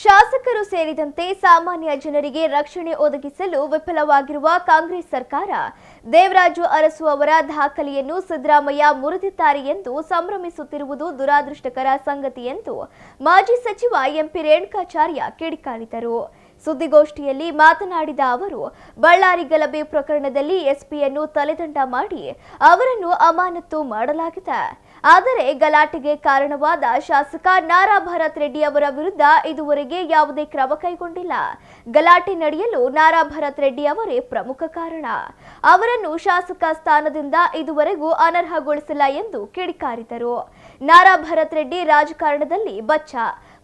ಶಾಸಕರು ಸೇರಿದಂತೆ ಸಾಮಾನ್ಯ ಜನರಿಗೆ ರಕ್ಷಣೆ ಒದಗಿಸಲು ವಿಫಲವಾಗಿರುವ ಕಾಂಗ್ರೆಸ್ ಸರ್ಕಾರ ದೇವರಾಜು ಅರಸು ಅವರ ದಾಖಲೆಯನ್ನು ಸಿದ್ದರಾಮಯ್ಯ ಮುರಿದಿದ್ದಾರೆ ಎಂದು ಸಂಭ್ರಮಿಸುತ್ತಿರುವುದು ದುರಾದೃಷ್ಟಕರ ಸಂಗತಿ ಎಂದು ಮಾಜಿ ಸಚಿವ ಎಂಪಿ ರೇಣುಕಾಚಾರ್ಯ ಕಿಡಿಕಾರಿದರು. ಸುದ್ದಿಗೋಷ್ಠಿಯಲ್ಲಿ ಮಾತನಾಡಿದ ಅವರು, ಬಳ್ಳಾರಿ ಗಲಭೆ ಪ್ರಕರಣದಲ್ಲಿ ಎಸ್ಪಿಯನ್ನು ತಲೆದಂಡ ಮಾಡಿ ಅವರನ್ನು ಅಮಾನತು ಮಾಡಲಾಗಿದೆ. ಆದರೆ ಗಲಾಟೆಗೆ ಕಾರಣವಾದ ಶಾಸಕ ನಾರಾ ಭರತ್ ರೆಡ್ಡಿ ಅವರ ವಿರುದ್ಧ ಇದುವರೆಗೆ ಯಾವುದೇ ಕ್ರಮ ಕೈಗೊಂಡಿಲ್ಲ. ಗಲಾಟೆ ನಡೆಯಲು ನಾರಾ ಭರತ್ ರೆಡ್ಡಿ ಅವರೇ ಪ್ರಮುಖ ಕಾರಣ. ಅವರನ್ನು ಶಾಸಕ ಸ್ಥಾನದಿಂದ ಇದುವರೆಗೂ ಅನರ್ಹಗೊಳಿಸಿಲ್ಲ ಎಂದು ಕಿಡಿಕಾರಿದರು. ನಾರಾ ಭರತ್ ರೆಡ್ಡಿ ರಾಜಕಾರಣದಲ್ಲಿ ಬಚ್ಚ.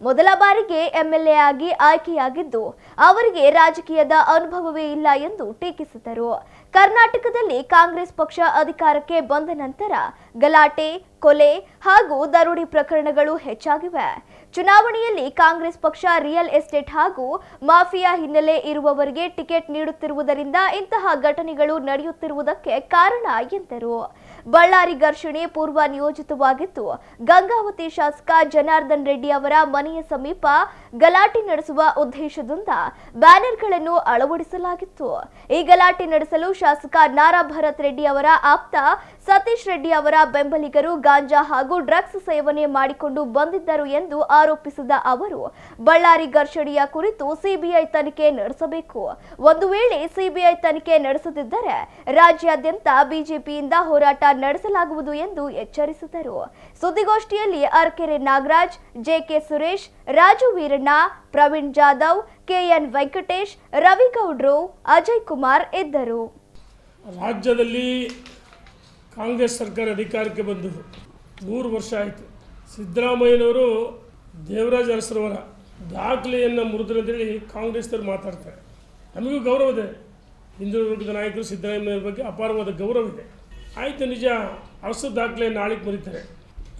ಮೊದಲ ಬಾರಿಗೆ ಎಂಎಲ್ಎ ಆಗಿ ಆಯ್ಕೆಯಾಗಿದ್ದು ಅವರಿಗೆ ರಾಜಕೀಯದ ಅನುಭವವೇ ಇಲ್ಲ ಎಂದು ಟೀಕಿಸಿದರು. ಕರ್ನಾಟಕದಲ್ಲಿ ಕಾಂಗ್ರೆಸ್ ಪಕ್ಷ ಅಧಿಕಾರಕ್ಕೆ ಬಂದ ನಂತರ ಗಲಾಟೆ, ಕೊಲೆ ಹಾಗೂ ದರೋಡೆ ಪ್ರಕರಣಗಳು ಹೆಚ್ಚಾಗಿವೆ. ಚುನಾವಣೆಯಲ್ಲಿ ಕಾಂಗ್ರೆಸ್ ಪಕ್ಷ ರಿಯಲ್ ಎಸ್ಟೇಟ್ ಹಾಗೂ ಮಾಫಿಯಾ ಹಿನ್ನೆಲೆ ಇರುವವರಿಗೆ ಟಿಕೆಟ್ ನೀಡುತ್ತಿರುವುದರಿಂದ ಇಂತಹ ಘಟನೆಗಳು ನಡೆಯುತ್ತಿರುವುದಕ್ಕೆ ಕಾರಣ ಎಂದರು. ಬಳ್ಳಾರಿ ಘರ್ಷಣೆ ಪೂರ್ವ ನಿಯೋಜಿತವಾಗಿದ್ದು ಗಂಗಾವತಿ ಶಾಸಕ ಜನಾರ್ದನ್ ರೆಡ್ಡಿ ಅವರ ಮನೆಯ ಸಮೀಪ ಗಲಾಟೆ ನಡೆಸುವ ಉದ್ದೇಶದಿಂದ ಬ್ಯಾನರ್ಗಳನ್ನು ಅಳವಡಿಸಲಾಗಿತ್ತು. ಈ ಗಲಾಟೆ ನಡೆಸಲು ಶಾಸಕ ನಾರಾ ಭರತ್ ರೆಡ್ಡಿ ಅವರ ಆಪ್ತ ಸತೀಶ್ ರೆಡ್ಡಿ ಅವರ ಬೆಂಬಲಿಗರು ಗಾಂಜಾ ಹಾಗೂ ಡ್ರಗ್ಸ್ ಸೇವನೆ ಮಾಡಿಕೊಂಡು ಬಂದಿದ್ದರು ಎಂದು ಆರೋಪಿಸಿದ ಅವರು, ಬಳ್ಳಾರಿ ಘರ್ಷಣೆಯ ಕುರಿತು ಸಿಬಿಐ ತನಿಖೆ ನಡೆಸಬೇಕು. ಒಂದು ವೇಳೆ ಸಿಬಿಐ ತನಿಖೆ ನಡೆಸದಿದ್ದರೆ ರಾಜ್ಯಾದ್ಯಂತ ಬಿಜೆಪಿಯಿಂದ ಹೋರಾಟ ನಡೆಸಲಾಗುವುದು ಎಂದು ಎಚ್ಚರಿಸಿದರು. ಸುದ್ದಿಗೋಷ್ಠಿಯಲ್ಲಿ ಅರಕೆರೆ ನಾಗರಾಜ್, ಜೆಕೆ ಸುರೇಶ್, ರಾಜು ವೀರಣ್ಣ, ಪ್ರವೀಣ್ ಜಾಧವ್, ಕೆಎನ್ ವೆಂಕಟೇಶ್, ರವಿಗೌಡ್ರು, ಅಜಯ್ ಕುಮಾರ್ ಇದ್ದರು. ರಾಜ್ಯದಲ್ಲಿ ಕಾಂಗ್ರೆಸ್ ಸರ್ಕಾರ ಅಧಿಕಾರಕ್ಕೆ ಬಂದು 3 ವರ್ಷ ಆಯಿತು. ಸಿದ್ದರಾಮಯ್ಯನವರು ದೇವರಾಜ ಅರಸರವರ ದಾಖಲೆಯನ್ನು ಮುರಿದ್ರಂತೇಳಿ ಕಾಂಗ್ರೆಸ್ನವರು ಮಾತಾಡ್ತಾರೆ. ನಮಗೂ ಗೌರವ ಇದೆ. ಹಿಂದೂ ವರ್ಗದ ನಾಯಕರು ಸಿದ್ದರಾಮಯ್ಯವ್ರ ಬಗ್ಗೆ ಅಪಾರವಾದ ಗೌರವ ಇದೆ. ಆಯಿತು, ನಿಜ, ಅರಸು ದಾಖಲೆ ನಾಳೆಗೆ ಮುರಿತಾರೆ.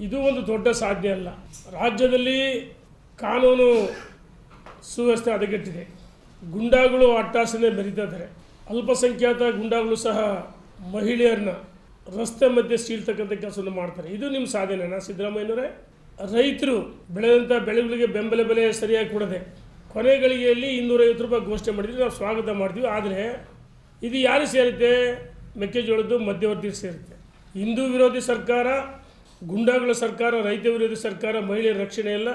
ಇದು ಒಂದು ದೊಡ್ಡ ಸಾಧನೆ ಅಲ್ಲ. ರಾಜ್ಯದಲ್ಲಿ ಕಾನೂನು ಸುವ್ಯವಸ್ಥೆ ಹದಗೆಟ್ಟಿದೆ. ಗುಂಡಾಗಳು ಅಟ್ಟಾಸನೆ ಮೆರೀತಾ ಇದ್ದಾರೆ. ಅಲ್ಪಸಂಖ್ಯಾತ ಗುಂಡಾಗಳು ಸಹ ಮಹಿಳೆಯರನ್ನ ರಸ್ತೆ ಮಧ್ಯೆ ಸೀಳ್ತಕ್ಕಂಥ ಕೆಲಸವನ್ನು ಮಾಡ್ತಾರೆ. ಇದು ನಿಮ್ಮ ಸಾಧನೆನಾ ಸಿದ್ದರಾಮಯ್ಯನವರೇ? ರೈತರು ಬೆಳೆದಂಥ ಬೆಳೆಗಳಿಗೆ ಬೆಂಬಲ ಬೆಲೆ ಸರಿಯಾಗಿ ಕೊಡದೆ ಕೊನೆ ಗಳಿಗೆಯಲ್ಲಿ 250 ರೂಪಾಯಿ ಘೋಷಣೆ ಮಾಡಿದ್ವಿ, ನಾವು ಸ್ವಾಗತ ಮಾಡ್ತೀವಿ. ಆದರೆ ಇದು ಯಾರಿಗೆ ಸೇರುತ್ತೆ? ಮೆಕ್ಕೆಜೋಳದ್ದು ಮಧ್ಯವರ್ತಿಗೆ ಸೇರುತ್ತೆ. ಹಿಂದೂ ವಿರೋಧಿ ಸರ್ಕಾರ, ಗುಂಡಾಗಳ ಸರ್ಕಾರ, ರೈತ ವಿರೋಧಿ ಸರ್ಕಾರ, ಮಹಿಳೆಯರ ರಕ್ಷಣೆ ಎಲ್ಲ.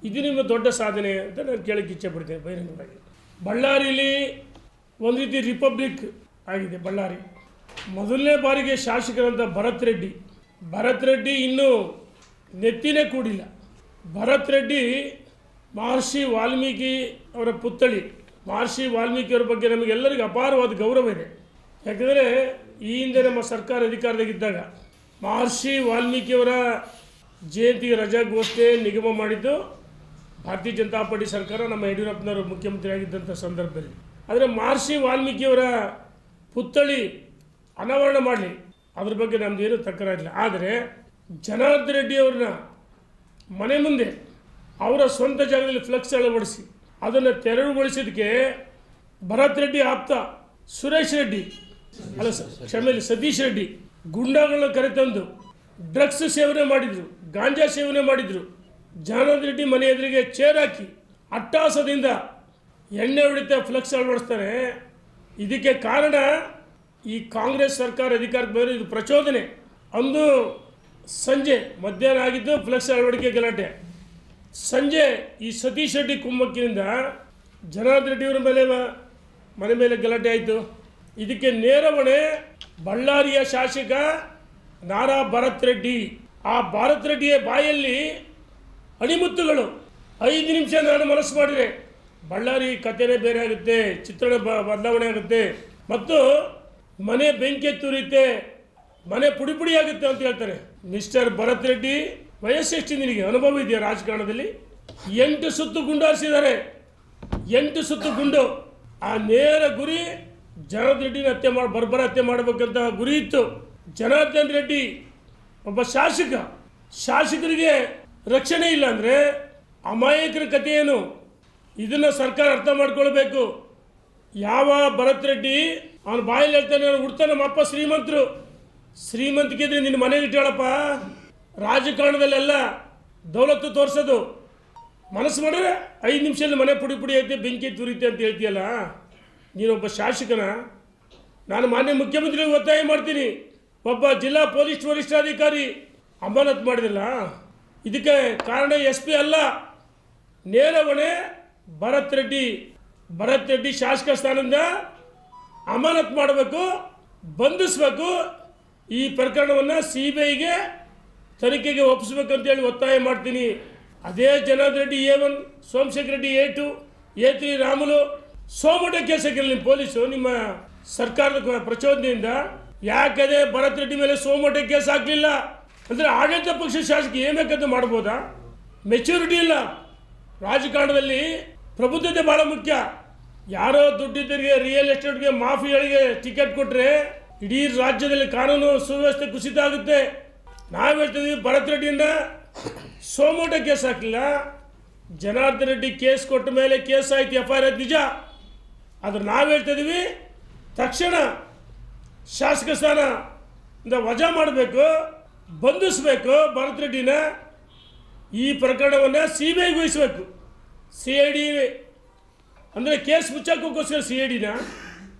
ಇದು ನಿಮ್ಮ ದೊಡ್ಡ ಸಾಧನೆ ಅಂತ ನಾನು ಕೇಳಕ್ಕೆ ಇಚ್ಛೆ ಪಡ್ತೇನೆ ಬಹಿರಂಗವಾಗಿ. ಬಳ್ಳಾರಿಯಲ್ಲಿ ಒಂದು ರೀತಿ ರಿಪಬ್ಲಿಕ್ ಆಗಿದೆ. ಬಳ್ಳಾರಿ ಮೊದಲನೇ ಬಾರಿಗೆ ಶಾಸಕರಂತ ಭರತ್ ರೆಡ್ಡಿ ಇನ್ನೂ ನೆತ್ತಿನೇ ಕೂಡಿಲ್ಲ. ಭರತ್ ರೆಡ್ಡಿ ಮಹರ್ಷಿ ವಾಲ್ಮೀಕಿ ಅವರ ಪುತ್ಥಳಿ. ಮಹರ್ಷಿ ವಾಲ್ಮೀಕಿಯವರ ಬಗ್ಗೆ ನಮಗೆಲ್ಲರಿಗೂ ಅಪಾರವಾದ ಗೌರವ ಇದೆ. ಯಾಕಂದರೆ ಈ ಹಿಂದೆ ನಮ್ಮ ಸರ್ಕಾರ ಅಧಿಕಾರದಾಗಿದ್ದಾಗ ಮಹರ್ಷಿ ವಾಲ್ಮೀಕಿಯವರ ಜಯಂತಿಗೆ ರಜಾಗೋಷ್ಠಿ ನಿಗಮ ಮಾಡಿದ್ದು ಭಾರತೀಯ ಜನತಾ ಪಾರ್ಟಿ ಸರ್ಕಾರ, ನಮ್ಮ ಯಡಿಯೂರಪ್ಪನವರು ಮುಖ್ಯಮಂತ್ರಿ ಆಗಿದ್ದಂಥ ಸಂದರ್ಭದಲ್ಲಿ. ಆದರೆ ಮಹರ್ಷಿ ವಾಲ್ಮೀಕಿಯವರ ಪುತ್ಥಳಿ ಅನಾವರಣ ಮಾಡಲಿ, ಅದ್ರ ಬಗ್ಗೆ ನಮ್ಮದೇನು ತಕರಾರಿಲ್ಲ. ಆದರೆ ಜನಾರ್ದನ್ ರೆಡ್ಡಿ ಅವ್ರನ್ನ ಮನೆ ಮುಂದೆ ಅವರ ಸ್ವಂತ ಜಾಗದಲ್ಲಿ ಫ್ಲೆಕ್ಸ್ ಅಳವಡಿಸಿ ಅದನ್ನು ತೆರವುಗೊಳಿಸಿದ್ದಕ್ಕೆ ಭರತ್ ರೆಡ್ಡಿ ಆಪ್ತ ಸತೀಶ್ ರೆಡ್ಡಿ ಗುಂಡಾಗಳನ್ನ ಕರೆತಂದು ಡ್ರಗ್ಸ್ ಸೇವನೆ ಮಾಡಿದರು, ಗಾಂಜಾ ಸೇವನೆ ಮಾಡಿದರು. ಜನಾರ್ದನ್ ರೆಡ್ಡಿ ಮನೆ ಎದುರಿಗೆ ಚೇರ್ ಹಾಕಿ ಅಟ್ಟಹಾಸದಿಂದ ಎಣ್ಣೆ ಹೊಡಿತಾ ಫ್ಲೆಕ್ಸ್ ಅಳವಡಿಸ್ತಾರೆ. ಇದಕ್ಕೆ ಕಾರಣ ಈ ಕಾಂಗ್ರೆಸ್ ಸರ್ಕಾರ ಅಧಿಕಾರಕ್ಕೆ ಬಂದರೆ ಇದು ಪ್ರಚೋದನೆ. ಅಂದು ಸಂಜೆ ಮಧ್ಯಾಹ್ನ ಆಗಿದ್ದು ಫ್ಲೆಕ್ಸ್ ಅಳವಡಿಕೆ ಗಲಾಟೆ. ಸಂಜೆ ಈ ಸತೀಶ್ ರೆಡ್ಡಿ ಕುಮ್ಮಕ್ಕಿನಿಂದ ಜನಾರ್ದನ್ ರೆಡ್ಡಿಯವರ ಮನೆ ಮೇಲೆ ಗಲಾಟೆ ಆಯಿತು. ಇದಕ್ಕೆ ನೇರ ಹೊಣೆ ಬಳ್ಳಾರಿಯ ಶಾಸಕ ನಾರಾ ಭರತ್ ರೆಡ್ಡಿ. ಆ ಭರತ್ ರೆಡ್ಡಿಯ ಬಾಯಲ್ಲಿ ಅಣಿಮುತ್ತುಗಳು. 5 ನಿಮಿಷ ನಾನು ಮನಸ್ಸು ಮಾಡಿದೆ, ಬಳ್ಳಾರಿ ಕಥೆನೇ ಬೇರೆ ಆಗುತ್ತೆ, ಚಿತ್ರಣ ಬದಲಾವಣೆ ಆಗುತ್ತೆ ಮತ್ತು ಮನೆ ಬೆಂಕಿ ತುರಿಯುತ್ತೆ, ಮನೆ ಪುಡಿ ಪುಡಿ ಆಗುತ್ತೆ ಅಂತ ಹೇಳ್ತಾನೆ. ಮಿಸ್ಟರ್ ಭರತ್ ರೆಡ್ಡಿ, ವಯಸ್ಸೆಷ್ಟು ನಿನಗೆ? ಅನುಭವ ಇದೆಯಾ ರಾಜಕಾರಣದಲ್ಲಿ? 8 ಸುತ್ತು ಗುಂಡು ಹಾರಿಸಿದ್ದಾರೆ. 8 ಸುತ್ತು ಗುಂಡು. ಆ ನೇರ ಗುರಿ ಜನಾರ್ದನ್ ರೆಡ್ಡಿನ ಬರ್ಬರ ಹತ್ಯೆ ಮಾಡಬೇಕಂತ ಗುರಿ ಇತ್ತು. ಜನಾರ್ದನ್ ರೆಡ್ಡಿ ಒಬ್ಬ ಶಾಸಕರಿಗೆ ರಕ್ಷಣೆ ಇಲ್ಲ ಅಂದರೆ ಅಮಾಯಕರ ಕಥೆ ಏನು? ಇದನ್ನು ಸರ್ಕಾರ ಅರ್ಥ ಮಾಡ್ಕೊಳ್ಬೇಕು. ಯಾವ ಭರತ್ ರೆಡ್ಡಿ ಅವನ ಬಾಯಲ್ಲಿ ಹೇಳ್ತಾನೆ, ನಾನು ಹುಡ್ತಾನೆ ನಮ್ಮ ಅಪ್ಪ ಶ್ರೀಮಂತಿಕೆ ಇದ್ರೆ ನಿನ್ನ ಮನೆಗೆ ಇಟ್ಟಾಳಪ್ಪ. ರಾಜಕಾರಣದಲ್ಲೆಲ್ಲ ದೌಲತ್ತು ತೋರಿಸೋದು, ಮನಸ್ಸು ಮಾಡಿದ್ರೆ 5 ನಿಮಿಷದಲ್ಲಿ ಮನೆ ಪುಡಿ ಪುಡಿ ಐತೆ, ಬೆಂಕಿ ತುರಿತೆ ಅಂತ ಹೇಳ್ತೀಯಲ್ಲ, ನೀನೊಬ್ಬ ಶಾಸಕನ? ನಾನು ಮಾನ್ಯ ಮುಖ್ಯಮಂತ್ರಿಗೆ ಒತ್ತಾಯ ಮಾಡ್ತೀನಿ, ಒಬ್ಬ ಜಿಲ್ಲಾ ಪೊಲೀಸ್ ವರಿಷ್ಠಾಧಿಕಾರಿ ಅಮಾನತ್ ಮಾಡಿದಿಲ್ಲ, ಇದಕ್ಕೆ ಕಾರಣ SP ಅಲ್ಲ, ನೇರ ಹೊಣೆ ಭರತ್ ರೆಡ್ಡಿ ಶಾಸಕ ಸ್ಥಾನದಿಂದ ಅಮಾನತ್ ಮಾಡಬೇಕು, ಬಂಧಿಸಬೇಕು, ಈ ಪ್ರಕರಣವನ್ನು CBIಗೆ ತನಿಖೆಗೆ ಒಪ್ಪಿಸ್ಬೇಕು ಅಂತೇಳಿ ಒತ್ತಾಯ ಮಾಡ್ತೀನಿ. ಅದೇ Janardhan Reddy A1, Somashekar Reddy A2, A3 Ramulu suo motu case ಹಾಕಿರಲಿ ಪೊಲೀಸು ನಿಮ್ಮ ಸರ್ಕಾರದ ಪ್ರಚೋದನೆಯಿಂದ. ಯಾಕಂದರೆ ಭರತ್ ರೆಡ್ಡಿ ಮೇಲೆ ಸೋಮೋಟ ಕೇಸ್ ಹಾಕಲಿಲ್ಲ ಅಂದರೆ ಆಡಳಿತ ಪಕ್ಷ ಶಾಸಕ ಏನು ಬೇಕಂತ ಮಾಡ್ಬೋದಾ? ಮೆಚ್ಯೂರಿಟಿ ಇಲ್ಲ. ರಾಜಕಾರಣದಲ್ಲಿ ಪ್ರಬುದ್ಧತೆ ಭಾಳ ಮುಖ್ಯ. ಯಾರೋ ದುಡ್ಡಿದ್ದರಿಗೆ, ರಿಯಲ್ ಎಸ್ಟೇಟ್ಗೆ, ಮಾಫಿಯಾಗಳಿಗೆ ಟಿಕೆಟ್ ಕೊಟ್ಟರೆ ಇಡೀ ರಾಜ್ಯದಲ್ಲಿ ಕಾನೂನು ಸುವ್ಯವಸ್ಥೆ ಕುಸಿತ ಆಗುತ್ತೆ. ನಾವು ಹೇಳ್ತಿದ್ವಿ ಭರತ್ ರೆಡ್ಡಿಯಿಂದ ಸೋಮೋಟ ಕೇಸ್ ಹಾಕಲಿಲ್ಲ, ಜನಾರ್ದನ್ ರೆಡ್ಡಿ ಕೇಸ್ ಕೊಟ್ಟ ಮೇಲೆ ಕೇಸ್ ಆಯ್ತು, FIR ಆಯ್ತು ನಿಜ. ಆದ್ರೆ ನಾವು ಹೇಳ್ತಿದ್ದೀವಿ ತಕ್ಷಣ ಶಾಸಕ ಸ್ಥಾನದಿಂದ ವಜಾ ಮಾಡಬೇಕು, ಬಂಧಿಸಬೇಕು ಭರತ್ ರೆಡ್ಡಿನ. ಈ ಪ್ರಕರಣವನ್ನು CBIಗೆ ವಹಿಸಬೇಕು. CID ಅಂದರೆ ಕೇಸ್ ಮುಚ್ಚಕ್ಕೋಸ್ಕರ CIDನ